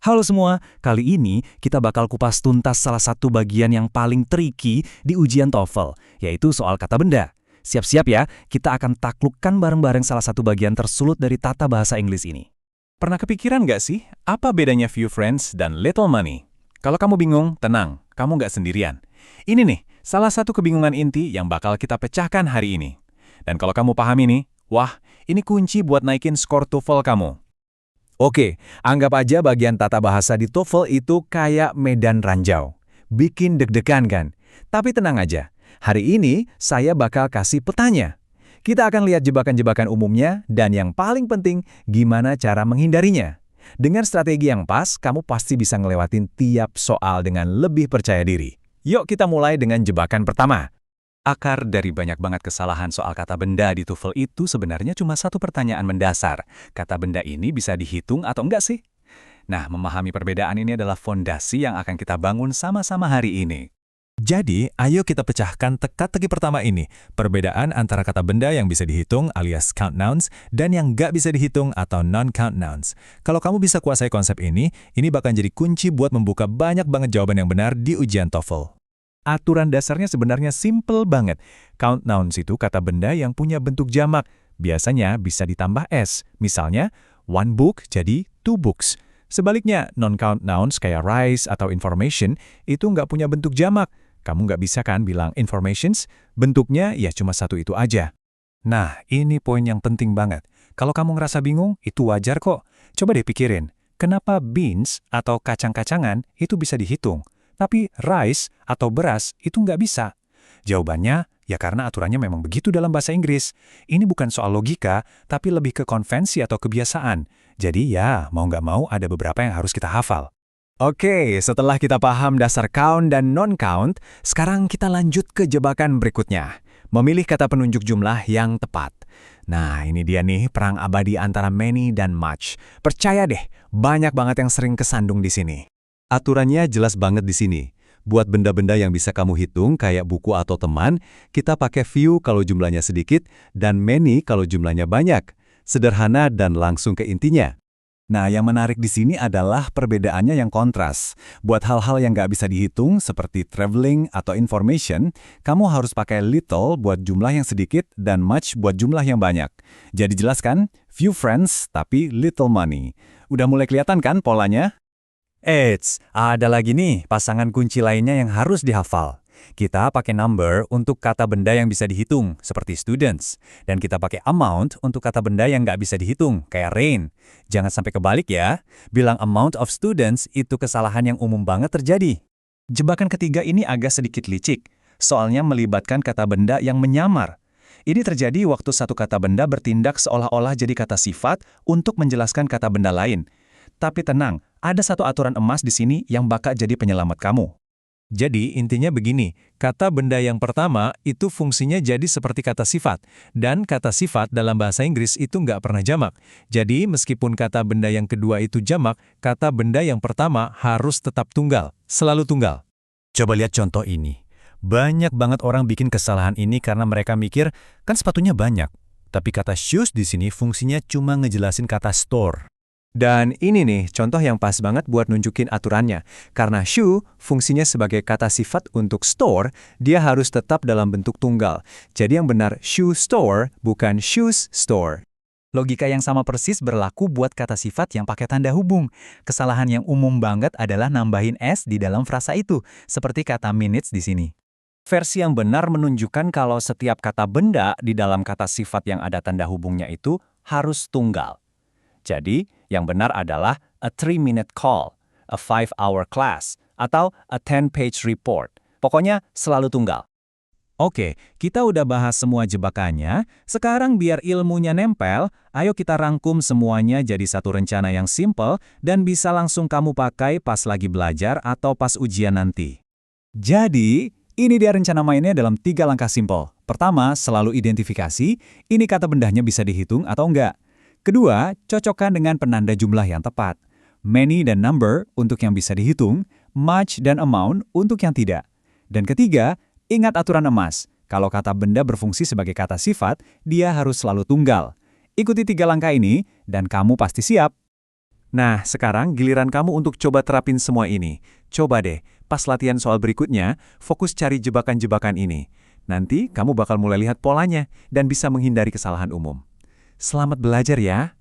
Halo semua, kali ini kita bakal kupas tuntas salah satu bagian yang paling tricky di ujian TOEFL, yaitu soal kata benda. Siap-siap ya, kita akan taklukkan bareng-bareng salah satu bagian tersulut dari tata bahasa Inggris ini. Pernah kepikiran nggak sih, apa bedanya Few Friends dan Little Money? Kalau kamu bingung, tenang, kamu nggak sendirian. Ini nih, salah satu kebingungan inti yang bakal kita pecahkan hari ini. Dan kalau kamu paham ini, wah, ini kunci buat naikin skor TOEFL kamu. Oke, anggap aja bagian tata bahasa di TOEFL itu kayak medan ranjau. Bikin deg-degan kan? Tapi tenang aja, hari ini saya bakal kasih petanya. Kita akan lihat jebakan-jebakan umumnya dan yang paling penting, gimana cara menghindarinya. Dengan strategi yang pas, kamu pasti bisa ngelewatin tiap soal dengan lebih percaya diri. Yuk kita mulai dengan jebakan pertama. Akar dari banyak banget kesalahan soal kata benda di TOEFL itu sebenarnya cuma satu pertanyaan mendasar. Kata benda ini bisa dihitung atau enggak sih? Nah, memahami perbedaan ini adalah fondasi yang akan kita bangun sama-sama hari ini. Jadi, ayo kita pecahkan teka-teki pertama ini, perbedaan antara kata benda yang bisa dihitung alias count nouns dan yang nggak bisa dihitung atau non-count nouns. Kalau kamu bisa kuasai konsep ini bakal jadi kunci buat membuka banyak banget jawaban yang benar di ujian TOEFL. Aturan dasarnya sebenarnya simple banget. Count nouns itu kata benda yang punya bentuk jamak. Biasanya bisa ditambah s. Misalnya, one book jadi two books. Sebaliknya, non-count nouns kayak rice atau information itu nggak punya bentuk jamak. Kamu nggak bisa kan bilang informations, bentuknya ya cuma satu itu aja. Nah, ini poin yang penting banget. Kalau kamu ngerasa bingung, itu wajar kok. Coba deh pikirin, kenapa beans atau kacang-kacangan itu bisa dihitung? Tapi rice atau beras itu nggak bisa. Jawabannya, ya karena aturannya memang begitu dalam bahasa Inggris. Ini bukan soal logika, tapi lebih ke konvensi atau kebiasaan. Jadi ya, mau nggak mau ada beberapa yang harus kita hafal. Oke, setelah kita paham dasar count dan non-count, sekarang kita lanjut ke jebakan berikutnya. Memilih kata penunjuk jumlah yang tepat. Nah, ini dia nih perang abadi antara many dan much. Percaya deh, banyak banget yang sering kesandung di sini. Aturannya jelas banget di sini. Buat benda-benda yang bisa kamu hitung kayak buku atau teman, kita pakai few kalau jumlahnya sedikit dan many kalau jumlahnya banyak. Sederhana dan langsung ke intinya. Nah, yang menarik di sini adalah perbedaannya yang kontras. Buat hal-hal yang nggak bisa dihitung seperti traveling atau information, kamu harus pakai little buat jumlah yang sedikit dan much buat jumlah yang banyak. Jadi jelas kan? Few friends tapi little money. Udah mulai kelihatan kan polanya? Eits, ada lagi nih pasangan kunci lainnya yang harus dihafal. Kita pakai number untuk kata benda yang bisa dihitung, seperti students. Dan kita pakai amount untuk kata benda yang nggak bisa dihitung, kayak rain. Jangan sampai kebalik ya. Bilang amount of students itu kesalahan yang umum banget terjadi. Jebakan ketiga ini agak sedikit licik, soalnya melibatkan kata benda yang menyamar. Ini terjadi waktu satu kata benda bertindak seolah-olah jadi kata sifat untuk menjelaskan kata benda lain. Tapi tenang, ada satu aturan emas di sini yang bakal jadi penyelamat kamu. Jadi intinya begini, kata benda yang pertama itu fungsinya jadi seperti kata sifat. Dan kata sifat dalam bahasa Inggris itu nggak pernah jamak. Jadi meskipun kata benda yang kedua itu jamak, kata benda yang pertama harus tetap tunggal, selalu tunggal. Coba lihat contoh ini. Banyak banget orang bikin kesalahan ini karena mereka mikir, kan sepatunya banyak. Tapi kata shoes di sini fungsinya cuma ngejelasin kata store. Dan ini nih, contoh yang pas banget buat nunjukin aturannya. Karena shoe fungsinya sebagai kata sifat untuk store, dia harus tetap dalam bentuk tunggal. Jadi yang benar shoe store, bukan shoes store. Logika yang sama persis berlaku buat kata sifat yang pakai tanda hubung. Kesalahan yang umum banget adalah nambahin s di dalam frasa itu, seperti kata minutes di sini. Versi yang benar menunjukkan kalau setiap kata benda di dalam kata sifat yang ada tanda hubungnya itu harus tunggal. Jadi, yang benar adalah a 3-minute call, a 5-hour class, atau a 10-page report. Pokoknya selalu tunggal. Oke, kita udah bahas semua jebakannya. Sekarang biar ilmunya nempel, ayo kita rangkum semuanya jadi satu rencana yang simple dan bisa langsung kamu pakai pas lagi belajar atau pas ujian nanti. Jadi, ini dia rencana mainnya dalam 3 langkah simple. Pertama, selalu identifikasi, ini kata bendanya bisa dihitung atau enggak. Kedua, cocokkan dengan penanda jumlah yang tepat. Many dan number untuk yang bisa dihitung, much dan amount untuk yang tidak. Dan ketiga, ingat aturan emas. Kalau kata benda berfungsi sebagai kata sifat, dia harus selalu tunggal. Ikuti 3 langkah ini, dan kamu pasti siap. Nah, sekarang giliran kamu untuk coba terapin semua ini. Coba deh, pas latihan soal berikutnya, fokus cari jebakan-jebakan ini. Nanti kamu bakal mulai lihat polanya dan bisa menghindari kesalahan umum. Selamat belajar ya!